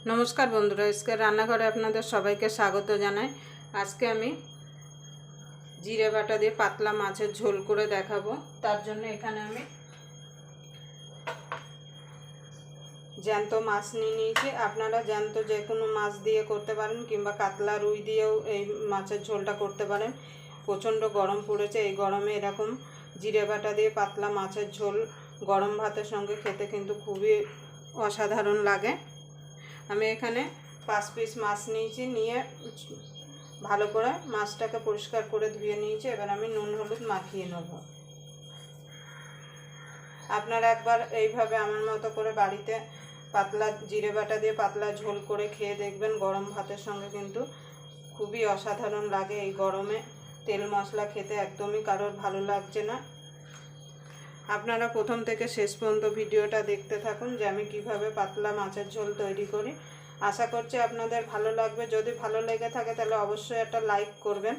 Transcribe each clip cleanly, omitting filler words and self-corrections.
নমস্কার বন্ধুরা, আজকে রান্নাঘরে আপনাদের সবাইকে স্বাগত জানাই। আজকে আমি জিরে বাটা দিয়ে পাতলা মাছের ঝোল করে দেখাবো। তার জন্য এখানে আমি জ্যান্ত মাছ নিয়ে নিয়েছি। আপনারা জ্যান্ত যে কোনো মাছ দিয়ে করতে পারেন, কিংবা কাতলা রুই দিয়েও এই মাছের ঝোলটা করতে পারেন। প্রচণ্ড গরম পড়েছে, এই গরমে এরকম জিরে বাটা দিয়ে পাতলা মাছের ঝোল গরম ভাতের সঙ্গে খেতে কিন্তু খুবই অসাধারণ লাগে। আমি এখানে 5 পিস মাছ নিয়েছি, নিয়ে ভালো করে মাছটাকে পরিষ্কার করে ধুয়ে নিয়েছি। এবার আমি নুন হলুদ মাখিয়ে নেব। আপনারা একবার এইভাবে আমার মতো করে বাড়িতে পাতলা জিরে বাটা দিয়ে পাতলা ঝোল করে খেয়ে দেখবেন। গরম ভাতের সঙ্গে কিন্তু খুবই অসাধারণ লাগে। এই গরমে তেল মশলা খেতে একদমই কারোর ভালো লাগছে না। আপনারা প্রথম থেকে শেষ পর্যন্ত ভিডিওটা দেখতে থাকুন যে আমি কিভাবে পাতলা মাছের ঝোল তৈরি করি। আশা করছি আপনাদের ভালো লাগবে। যদি ভালো লেগে থাকে তাহলে অবশ্যই একটা লাইক করবেন।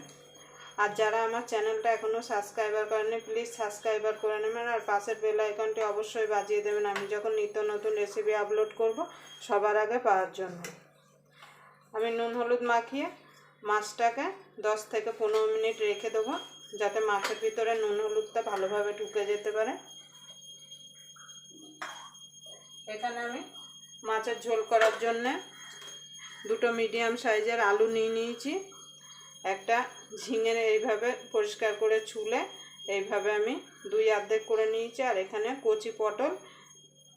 আর যারা আমার চ্যানেলটা এখনও সাবস্ক্রাইবার করেননি, প্লিজ সাবস্ক্রাইবার করে নেবেন। আর পাশের বেল আইকনটি অবশ্যই বাজিয়ে দেবেন, আমি যখন নিত্য নতুন রেসিপি আপলোড করব সবার আগে পাওয়ার জন্য। আমি নুন হলুদ মাখিয়ে মাছটাকে 10 থেকে 15 মিনিট রেখে দেবো, যাতে মাছের ভিতরে নুন হলুদটা ভালোভাবে ঢুকে যেতে পারে। এখানে আমি মাছের ঝোল করার জন্য দুটো মিডিয়াম সাইজের আলু নিয়ে নিয়েছি। একটা ঝিঙে এইভাবে পরিষ্কার করে ছুলে এইভাবে আমি 2 অর্ধেক করে নিয়েছি। আর এখানে কচি পটল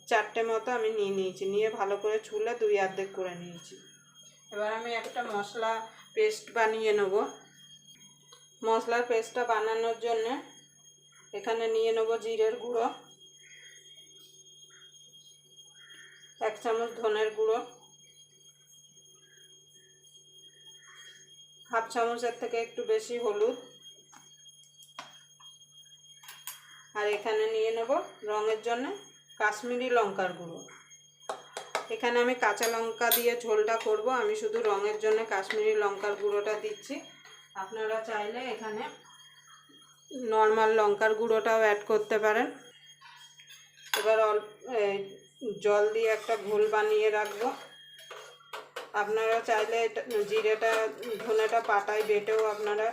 4টে মতো আমি নিয়েছি, নিয়ে ভালো করে ছুলে 2 অর্ধেক করে নিয়েছি। এবার আমি একটা মশলা পেস্ট বানিয়ে নেব। মশলার পেস্টটা বানানোর জন্য এখানে নিয়ে নেব জিরের গুঁড়ো, 1 চামচ ধনের গুঁড়ো, 1/2 চামচের থেকে একটু বেশি হলুদ, আর এখানে নিয়ে নেব রঙের জন্য কাশ্মীরি লঙ্কার গুঁড়ো। এখানে আমি কাঁচা লঙ্কা দিয়ে ঝোলটা করব, আমি শুধু রঙের জন্য কাশ্মীরি লঙ্কার গুঁড়োটা দিচ্ছি। আপনারা চাইলে এখানে নর্মাল লঙ্কার গুঁড়োটাও অ্যাড করতে পারেন। এবার জল দিয়ে একটা ঘোল বানিয়ে রাখবো। আপনারা চাইলে জিরেটা ধনেটা পাটায় বেটেও আপনারা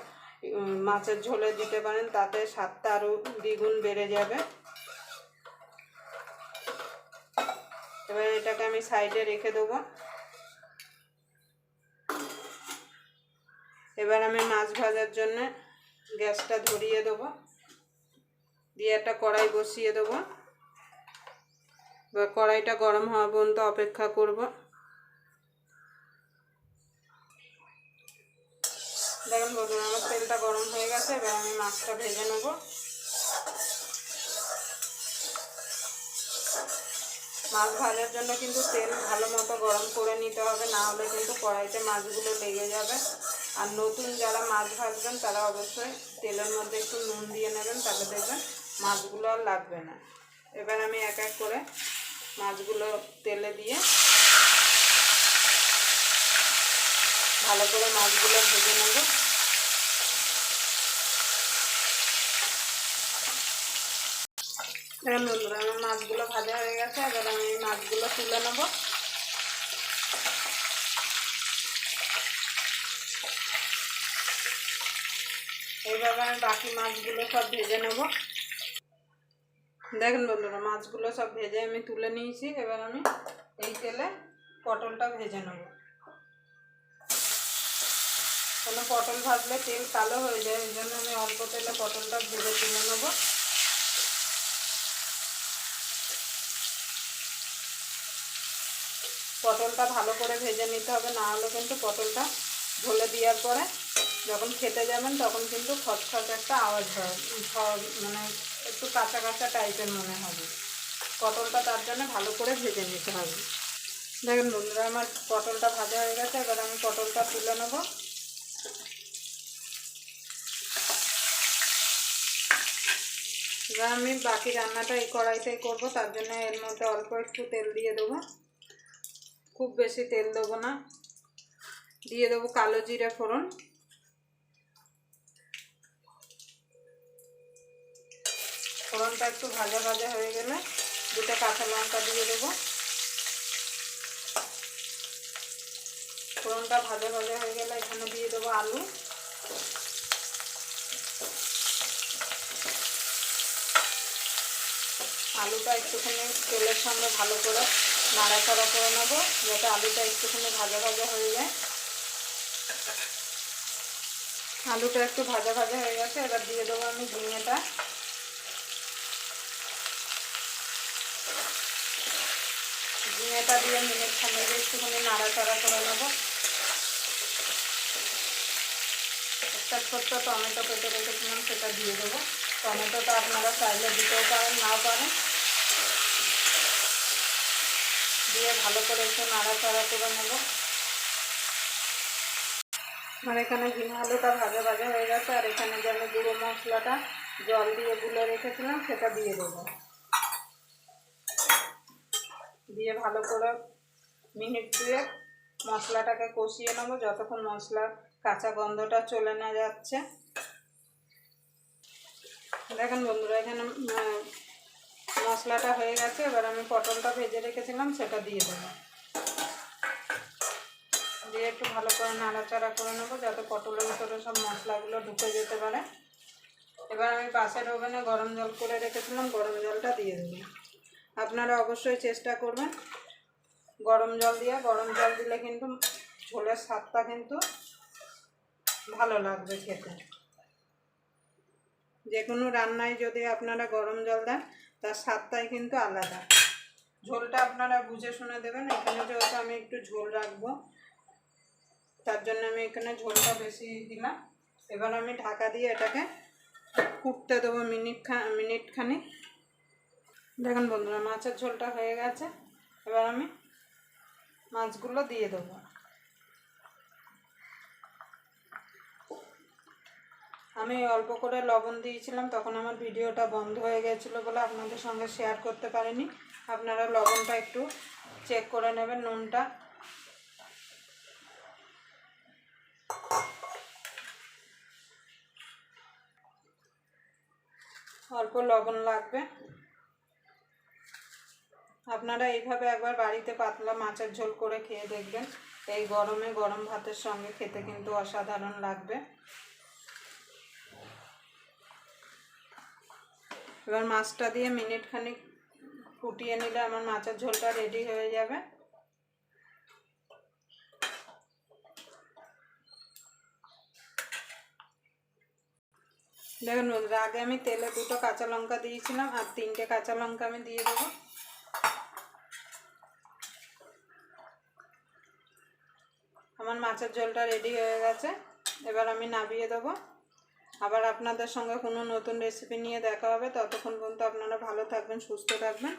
মাছের ঝোলে দিতে পারেন, তাতে স্বাদটা আরও দ্বিগুণ বেড়ে যাবে। এবার এটাকে আমি সাইডে রেখে দেবো। এবার আমি মাছ ভাজার জন্য গ্যাসটা ধরিয়ে দেবো, দিয়ে একটা কড়াই বসিয়ে দেবো। এবার কড়াইটা গরম হওয়া পর্যন্ত অপেক্ষা করব। দেখুন বন্ধুরা, আমার তেলটা গরম হয়ে গেছে। এবার আমি মাছটা ভেজে নেব। মাছ ভাজার জন্য কিন্তু তেল ভালো মতো গরম করে নিতে হবে, না হলে কিন্তু কড়াইতে মাছগুলো লেগে যাবে। আর নতুন যারা মাছ ভাজবেন তারা অবশ্যই তেলের মধ্যে একটু নুন দিয়ে নেবেন, তাহলে দেখবেন মাছগুলো আর লাগবে না। এবার আমি এক এক করে মাছগুলো তেলে দিয়ে ভালো করে মাছগুলো ভেজে নেব। দেখুন বন্ধুরা, আমার মাছগুলো ভাজা হয়ে গেছে। এবার আমি এই মাছগুলো তুলে নেব। এইভাবে আমি বাকি মাছগুলো সব ভেজে নেব। দেখুন বন্ধুরা, মাছগুলো সব ভেজে আমি তুলে নিয়েছি। এবার আমি এই তেলে পটলটা ভেজে নেব। কোনো পটল ভাজলে তেল কালো হয়ে যায়, এই জন্য আমি অল্প তেলে পটলটা ভেজে তুলে নেব। পটলটা ভালো করে ভেজে নিতে হবে, না হলে কিন্তু পটলটা ঝোলে দেওয়ার পরে যখন খেতে যাবেন তখন কিন্তু খটখট একটা আওয়াজ হয়, মানে একটু কাঁচা কাঁচা টাইপের মনে হবে। পটলটা তার জন্য ভালো করে ভেজে নিতে হবে। দেখুন বন্ধুরা, আমার পটলটা ভাজা হয়ে গেছে। এবার আমি পটলটা তুলে নেব। এবার আমি বাকি রান্নাটা এই কড়াইতেই করবো, তার জন্য এর মধ্যে অল্প একটু তেল দিয়ে দেবো, খুব বেশি তেল দেবো না। দিয়ে দেবো কালো জিরে ফোড়ন, ফোড়নটা একটু ভাজা ভাজা হয়ে গেলে 2টা কাঁচা লঙ্কা দিয়ে দেবো। ফোড়নটা ভাজা ভাজা হয়ে গেলে এখানে দিয়ে দেবো আলু। আলুটা একটুখানি তেলের সঙ্গে ভালো করে নাড়াচাড়া করে নেবো, যাতে আলুটা একটুখানি ভাজা ভাজা হয়ে যায়। আলুটা একটু ভাজা ভাজা হয়ে গেছে, এবার দিয়ে দেবো আমি ঝিঙেটা। ঝিঙেটা দিয়ে মিনিট খানেক একটুখানি নাড়াচাড়া করে নেবো। একটা ছোট্ট টমেটো কেটে রেখেছিলাম, সেটা দিয়ে দেবো। টমেটোটা আপনারা চাইলে দিতেও পারেন, নাও পারেন। দিয়ে ভালো করে একটু নাড়াচাড়া করে নেব। আর এখানে ঝিঙে আলুটা ভাজা ভাজা হয়ে গেছে, আর এখানে যে আমি গুঁড়ো মশলাটা জল দিয়ে গুলে রেখেছিলাম সেটা দিয়ে দেবো। দিয়ে ভালো করে মিনিট 2 মশলাটাকে কষিয়ে নেবো, যতক্ষণ মশলার কাঁচা গন্ধটা চলে না যাচ্ছে। দেখেন বন্ধুরা, এখানে মশলাটা হয়ে গেছে। এবার আমি পটলটা ভেজে রেখেছিলাম সেটা দিয়ে দেবো। দিয়ে একটু ভালো করে নাড়াচাড়া করে নেবো, যাতে পটলের ভিতরে সব মশলাগুলো ঢুকে যেতে পারে। এবার আমি পাশের ওভেনে গরম জল করে রেখেছিলাম, গরম জলটা দিয়ে দেবো। আপনারা অবশ্যই চেষ্টা করবেন গরম জল দিয়ে। গরম জল দিলে কিন্তু ঝোলের স্বাদটা কিন্তু ভালো লাগবে খেতে। যে কোনো রান্নায় যদি আপনারা গরম জল দেন, তার স্বাদটাই কিন্তু আলাদা। ঝোলটা আপনারা বুঝে শুনে দেবেন। এখানে যেহেতু আমি একটু ঝোল রাখবো, তার জন্য আমি এখানে ঝোলটা বেশি দিলাম। এবার আমি ঢাকা দিয়ে এটাকে ফুটতে দেবো মিনিট খানিক। দেখুন বন্ধুরা, মাছের ঝোলটা হয়ে গেছে। এবার আমি মাছগুলো দিয়ে দেবো। আমি অল্প করে লবণ দিয়েছিলাম, তখন আমার ভিডিওটা বন্ধ হয়ে গেছিলো বলে আপনাদের সঙ্গে শেয়ার করতে পারিনি। আপনারা লবণটা একটু চেক করে নেবেন, নুনটা। অল্প লবণ লাগবে। আপনারা এইভাবে একবার বাড়িতে পাতলা মাছের ঝোল করে খেয়ে দেখবেন। এই গরমে গরম ভাতের সঙ্গে খেতে কিন্তু অসাধারণ লাগবে। এবার মাছটা দিয়ে মিনিট খানিক ফুটিয়ে নিলে আমার মাছের ঝোলটা রেডি হয়ে যাবে। দেখুন বন্ধুরা, আগে আমি তেলে 2টো কাঁচা লঙ্কা দিয়েছিলাম, আর 3টে কাঁচা লঙ্কা আমি দিয়ে দেবো। আমার মাছের ঝোলটা রেডি হয়ে গেছে। এবার আমি নামিয়ে দেবো। আবার আপনাদের সঙ্গে কোনো নতুন রেসিপি নিয়ে দেখা হবে। ততক্ষণ পর্যন্ত আপনারা ভালো থাকবেন, সুস্থ থাকবেন।